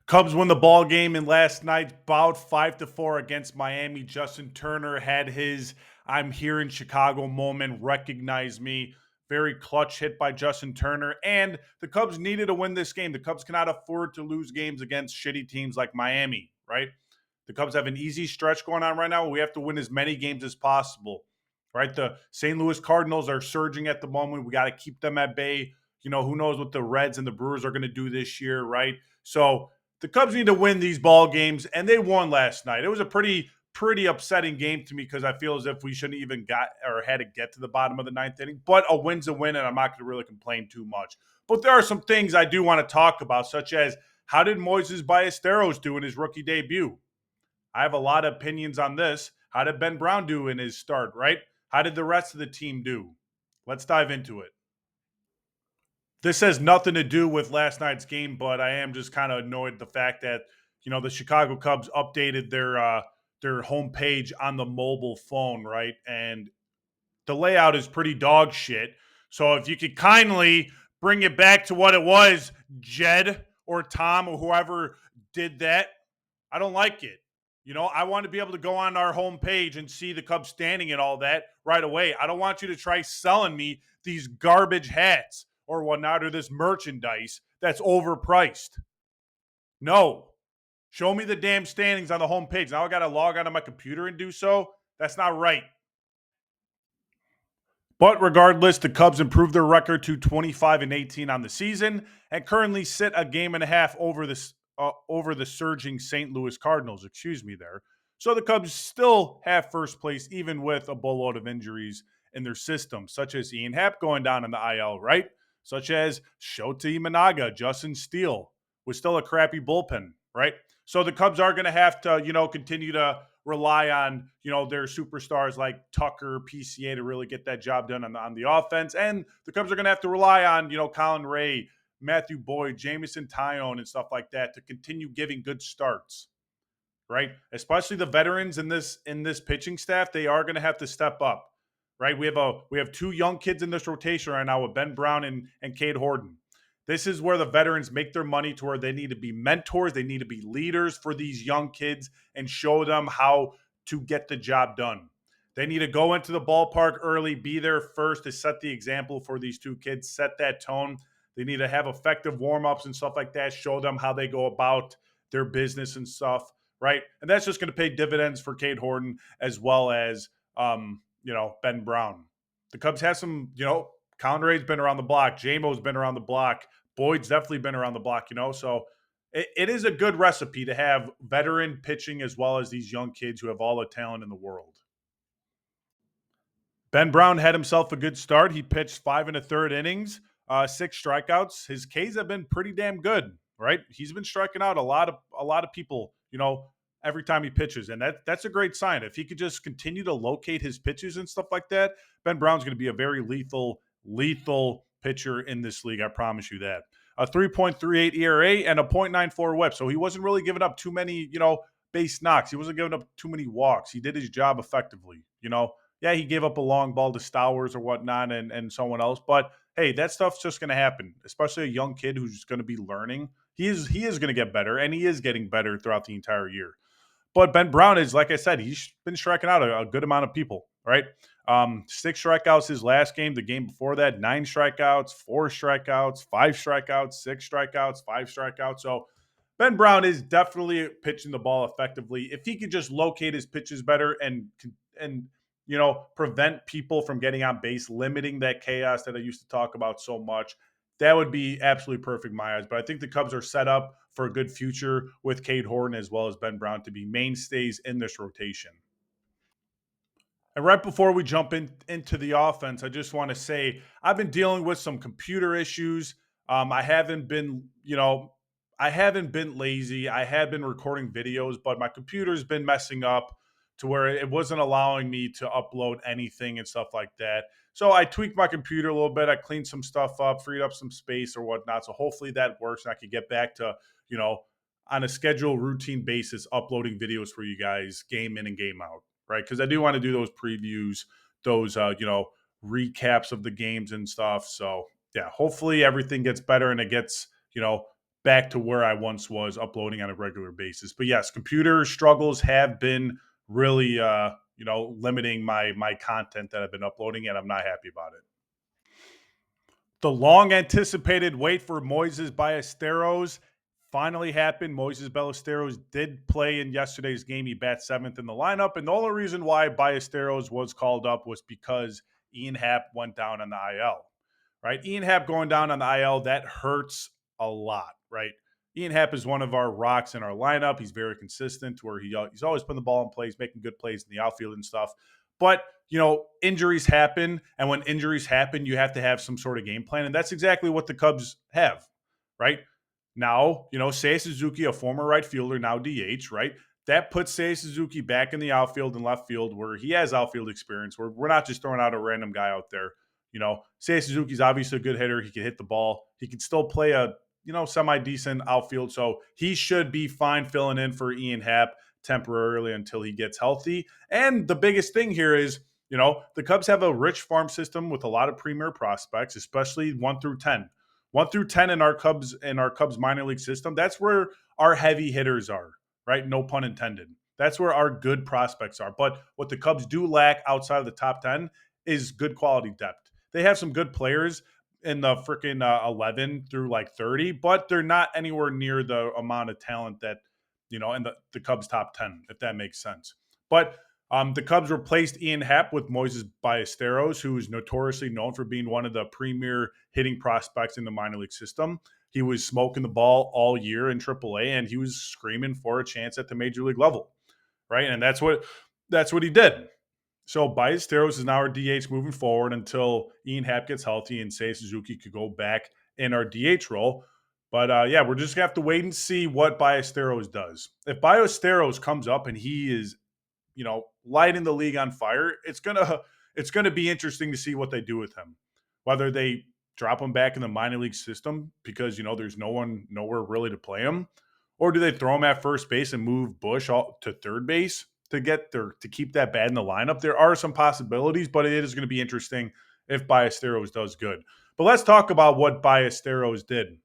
Cubs win the ball game in last night, bout 5-4 against Miami. Justin Turner had his "I'm here in Chicago" moment. Recognize me. Very clutch hit by Justin Turner. And the Cubs needed to win this game. The Cubs cannot afford to lose games against shitty teams like Miami, right? The Cubs have an easy stretch going on right now. We have to win as many games as possible, right? The St. Louis Cardinals are surging at the moment. We got to keep them at bay. Who knows what the Reds and the Brewers are going to do this year, right? So the Cubs need to win these ball games, and they won last night. It was a pretty upsetting game to me because I feel as if we shouldn't even got or had to get to the bottom of the ninth inning. But a win's a win, and I'm not going to really complain too much. But there are some things I do want to talk about, such as how did Moises Ballesteros do in his rookie debut? I have a lot of opinions on this. How did Ben Brown do in his start, right? How did the rest of the team do? Let's dive into it. This has nothing to do with last night's game, but I am just kind of annoyed at the fact that the Chicago Cubs updated their homepage on the mobile phone, right? And the layout is pretty dog shit. So if you could kindly bring it back to what it was, Jed or Tom or whoever did that, I don't like it. I want to be able to go on our homepage and see the Cubs standing and all that right away. I don't want you to try selling me these garbage hats or whatnot or this merchandise that's overpriced. No. Show me the damn standings on the homepage. Now I got to log onto my computer and do so. That's not right. But regardless, the Cubs improved their record to 25-18 on the season and currently sit a game and a half over the surging St. Louis Cardinals. Excuse me there. So the Cubs still have first place, even with a boatload of injuries in their system, such as Ian Happ going down in the IL, right? Such as Shota Imanaga, Justin Steele, was still a crappy bullpen, right? So the Cubs are going to have to, continue to rely on, their superstars like Tucker, PCA to really get that job done on the offense. And the Cubs are going to have to rely on, Colin Ray, Matthew Boyd, Jamison Tyone, and stuff like that to continue giving good starts, right? Especially the veterans in this pitching staff, they are going to have to step up, right? We have two young kids in this rotation right now with Ben Brown and Cade Horton. This is where the veterans make their money to where they need to be mentors, they need to be leaders for these young kids and show them how to get the job done. They need to go into the ballpark early, be there first to set the example for these two kids, set that tone. They need to have effective warm-ups and stuff like that, show them how they go about their business and stuff, right? And that's just going to pay dividends for Cade Horton as well as Ben Brown. The Cubs have some, Colin Ray's been around the block, JMO's been around the block, Boyd's definitely been around the block, so it is a good recipe to have veteran pitching as well as these young kids who have all the talent in the world. Ben Brown had himself a good start. He pitched 5 1/3 innings, 6 strikeouts. His Ks have been pretty damn good, right? He's been striking out a lot of people, every time he pitches, and that's a great sign. If he could just continue to locate his pitches and stuff like that, Ben Brown's going to be a very lethal pitcher in this league. I promise you that. A 3.38 ERA and a .94 WHIP. So he wasn't really giving up too many, base knocks. He wasn't giving up too many walks. He did his job effectively. Yeah, he gave up a long ball to Stowers or whatnot and someone else. But hey, that stuff's just going to happen, especially a young kid who's going to be learning. He is going to get better, and he is getting better throughout the entire year. But Ben Brown is, like I said, he's been striking out a good amount of people, right? 6 strikeouts his last game. The game before that, 9 strikeouts, 4 strikeouts, 5 strikeouts, 6 strikeouts, 5 strikeouts. So Ben Brown is definitely pitching the ball effectively. If he could just locate his pitches better and prevent people from getting on base, limiting that chaos that I used to talk about so much, that would be absolutely perfect in my eyes. But I think the Cubs are set up for a good future with Cade Horton as well as Ben Brown to be mainstays in this rotation. And right before we jump into the offense, I just want to say I've been dealing with some computer issues. I haven't been, I haven't been lazy. I have been recording videos, but my computer's been messing up to where it wasn't allowing me to upload anything and stuff like that. So I tweaked my computer a little bit. I cleaned some stuff up, freed up some space or whatnot. So hopefully that works and I can get back to, you know, on a schedule routine basis, uploading videos for you guys game in and game out, right? Because I do want to do those previews, those recaps of the games and stuff. So yeah, hopefully everything gets better and it gets back to where I once was uploading on a regular basis. But yes, computer struggles have been really limiting my content that I've been uploading, and I'm not happy about it. The long anticipated wait for Moises Ballesteros finally happened. Moises Ballesteros did play in yesterday's game. He bat seventh in the lineup. And the only reason why Ballesteros was called up was because Ian Happ went down on the IL, right? Ian Happ going down on the IL, that hurts a lot, right? Ian Happ is one of our rocks in our lineup. He's very consistent where he's always putting the ball in plays, making good plays in the outfield and stuff. But injuries happen, and when injuries happen, you have to have some sort of game plan, and that's exactly what the Cubs have, right? Now, Seiya Suzuki, a former right fielder, now DH, right? That puts Seiya Suzuki back in the outfield and left field where he has outfield experience, where we're not just throwing out a random guy out there. Seiya Suzuki's obviously a good hitter. He can hit the ball. He can still play a, semi-decent outfield, so he should be fine filling in for Ian Happ temporarily until he gets healthy. And the biggest thing here is, the Cubs have a rich farm system with a lot of premier prospects, especially 1 through 10. 1 through 10 in our Cubs minor league system, that's where our heavy hitters are, right? No pun intended. That's where our good prospects are. But what the Cubs do lack outside of the top 10 is good quality depth. They have some good players in the freaking 11 through like 30, but they're not anywhere near the amount of talent that in the Cubs top 10, if that makes sense. But the Cubs replaced Ian Happ with Moises Ballesteros, who is notoriously known for being one of the premier hitting prospects in the minor league system. He was smoking the ball all year in AAA, and he was screaming for a chance at the major league level, right? And that's what he did. So Ballesteros is now our DH moving forward until Ian Happ gets healthy and Seiya Suzuki could go back in our DH role. But we're just gonna have to wait and see what Ballesteros does. If Ballesteros comes up and he is, lighting the league on fire, it's gonna be interesting to see what they do with him. Whether they drop him back in the minor league system because there's nowhere really to play him, or do they throw him at first base and move Bush to third base to keep that bat in the lineup? There are some possibilities, but it is going to be interesting if Ballesteros does good. But let's talk about what Ballesteros did.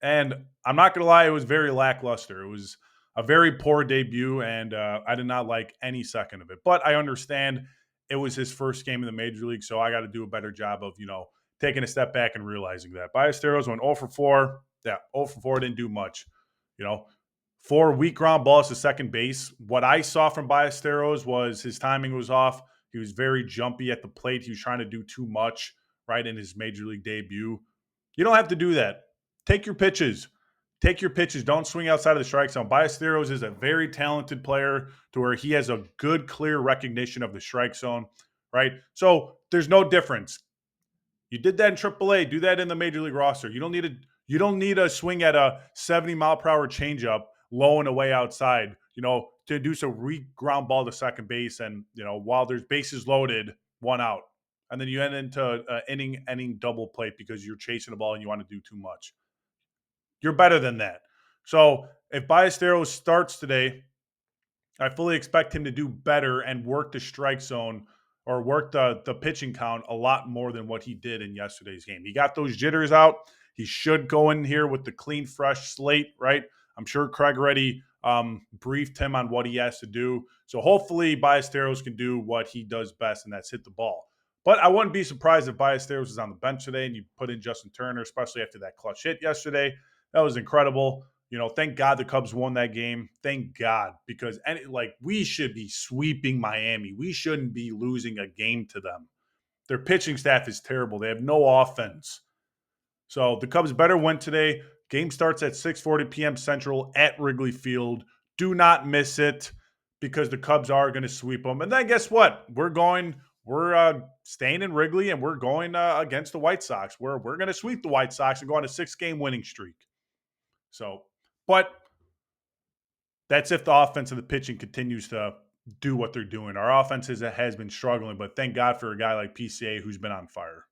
And I'm not going to lie, it was very lackluster. It was a very poor debut, and I did not like any second of it. But I understand it was his first game in the major league, so I got to do a better job of, taking a step back and realizing that. Ballesteros went 0 for 4. Yeah, 0 for 4 didn't do much. 4 weak ground balls to second base. What I saw from Ballesteros was his timing was off. He was very jumpy at the plate. He was trying to do too much, right, in his major league debut. You don't have to do that. Take your pitches. Take your pitches. Don't swing outside of the strike zone. Ballesteros is a very talented player to where he has a good, clear recognition of the strike zone, right? So there's no difference. You did that in AAA. Do that in the major league roster. You don't need a swing at a 70-mile-per-hour changeup low and away outside, to do some ground ball to second base. And, while there's bases loaded, 1 out. And then you end into inning double plate because you're chasing the ball and you want to do too much. You're better than that. So if Ballesteros starts today, I fully expect him to do better and work the strike zone or work the pitching count a lot more than what he did in yesterday's game. He got those jitters out. He should go in here with the clean, fresh slate, right? I'm sure Craig already briefed him on what he has to do. So hopefully Ballesteros can do what he does best, and that's hit the ball. But I wouldn't be surprised if Ballesteros is on the bench today and you put in Justin Turner, especially after that clutch hit yesterday. That was incredible. Thank God the Cubs won that game. Thank God, because we should be sweeping Miami. We shouldn't be losing a game to them. Their pitching staff is terrible. They have no offense. So the Cubs better win today. Game starts at 6:40 p.m. Central at Wrigley Field. Do not miss it because the Cubs are going to sweep them. And then guess what? We're staying in Wrigley and we're going against the White Sox. We're going to sweep the White Sox and go on a 6-game winning streak. So, but that's if the offense and the pitching continues to do what they're doing. Our offense has been struggling, but thank God for a guy like PCA who's been on fire.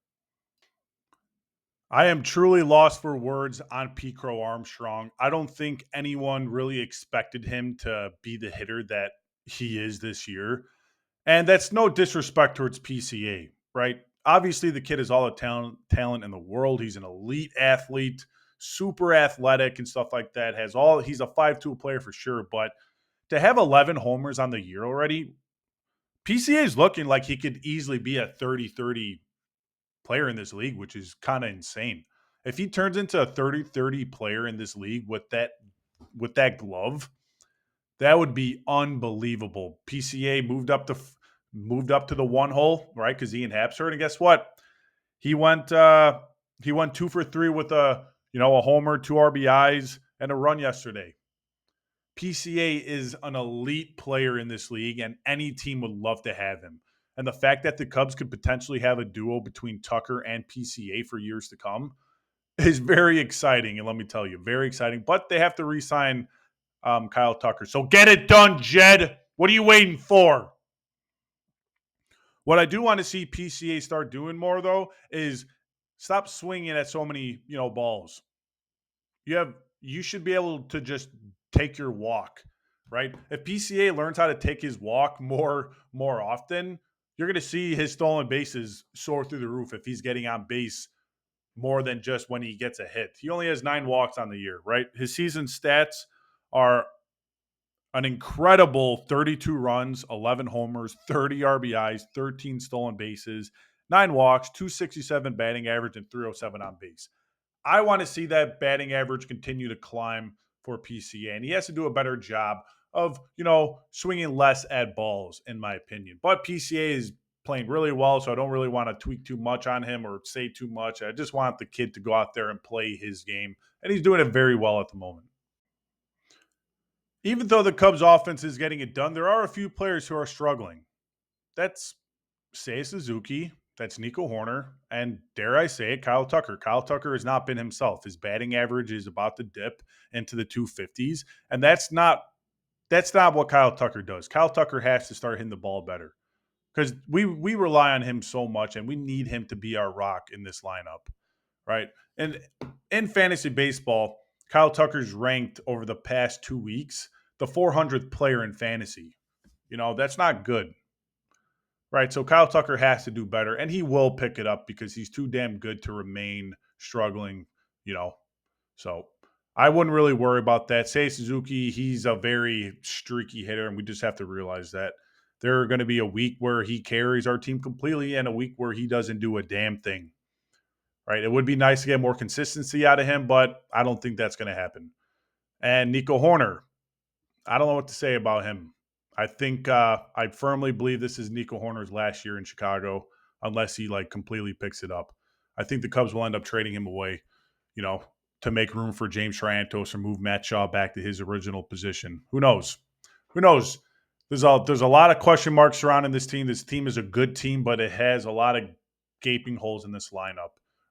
I am truly lost for words on Pete Crow Armstrong. I don't think anyone really expected him to be the hitter that he is this year. And that's no disrespect towards PCA, right? Obviously, the kid is all the talent in the world. He's an elite athlete. super athletic and stuff like that. He's a 5 tool player for sure, but to have 11 homers on the year already, PCA is looking like he could easily be a 30-30 player in this league, which is kind of insane. If he turns into a 30-30 player in this league with that glove, that would be unbelievable. PCA moved up to the one hole, right? Because Ian Happ's hurt, and guess what? He went 2 for 3 with a homer, 2 RBIs, and a run yesterday. PCA is an elite player in this league, and any team would love to have him. And the fact that the Cubs could potentially have a duo between Tucker and PCA for years to come is very exciting. And let me tell you, very exciting. But they have to re-sign Kyle Tucker. So get it done, Jed. What are you waiting for? What I do want to see PCA start doing more, though, is stop swinging at so many, balls. You should be able to just take your walk, right? If PCA learns how to take his walk more often, you're going to see his stolen bases soar through the roof if he's getting on base more than just when he gets a hit. He only has 9 walks on the year, right? His season stats are an incredible 32 runs, 11 homers, 30 RBIs, 13 stolen bases, 9 walks, 267 batting average, and 307 on base. I want to see that batting average continue to climb for PCA, and he has to do a better job of, swinging less at balls, in my opinion. But PCA is playing really well, so I don't really want to tweak too much on him or say too much. I just want the kid to go out there and play his game, and he's doing it very well at the moment. Even though the Cubs offense is getting it done, there are a few players who are struggling. That's Seiya Suzuki, that's Nico Hoerner, and dare I say it, Kyle Tucker. Kyle Tucker has not been himself. His batting average is about to dip into the 250s, and that's not what Kyle Tucker does. Kyle Tucker has to start hitting the ball better because we rely on him so much, and we need him to be our rock in this lineup, right? And in fantasy baseball, Kyle Tucker's ranked over the past 2 weeks the 400th player in fantasy. That's not good. Right. So Kyle Tucker has to do better, and he will pick it up because he's too damn good to remain struggling, you know. So I wouldn't really worry about that. Seiya Suzuki, he's a very streaky hitter, and we just have to realize that there are going to be a week where he carries our team completely and a week where he doesn't do a damn thing. Right. It would be nice to get more consistency out of him, but I don't think that's going to happen. And Nico Hoerner, I don't know what to say about him. I think I firmly believe this is Nico Hoerner's last year in Chicago, unless he completely picks it up. I think the Cubs will end up trading him away, you know, to make room for James Triantos or move Matt Shaw back to his original position. Who knows? Who knows? There's a lot of question marks surrounding this team. This team is a good team, but it has a lot of gaping holes in this lineup,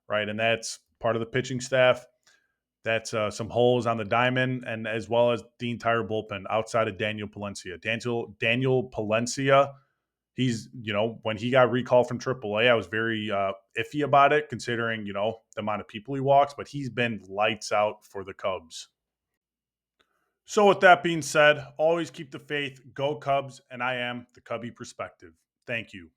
right? And that's part of the pitching staff. That's some holes on the diamond, and as well as the entire bullpen outside of Daniel Palencia. Daniel Palencia, he's, when he got recalled from AAA, I was very iffy about it, considering, the amount of people he walks, but he's been lights out for the Cubs. So with that being said, always keep the faith, go Cubs, and I am the Cubby Perspective. Thank you.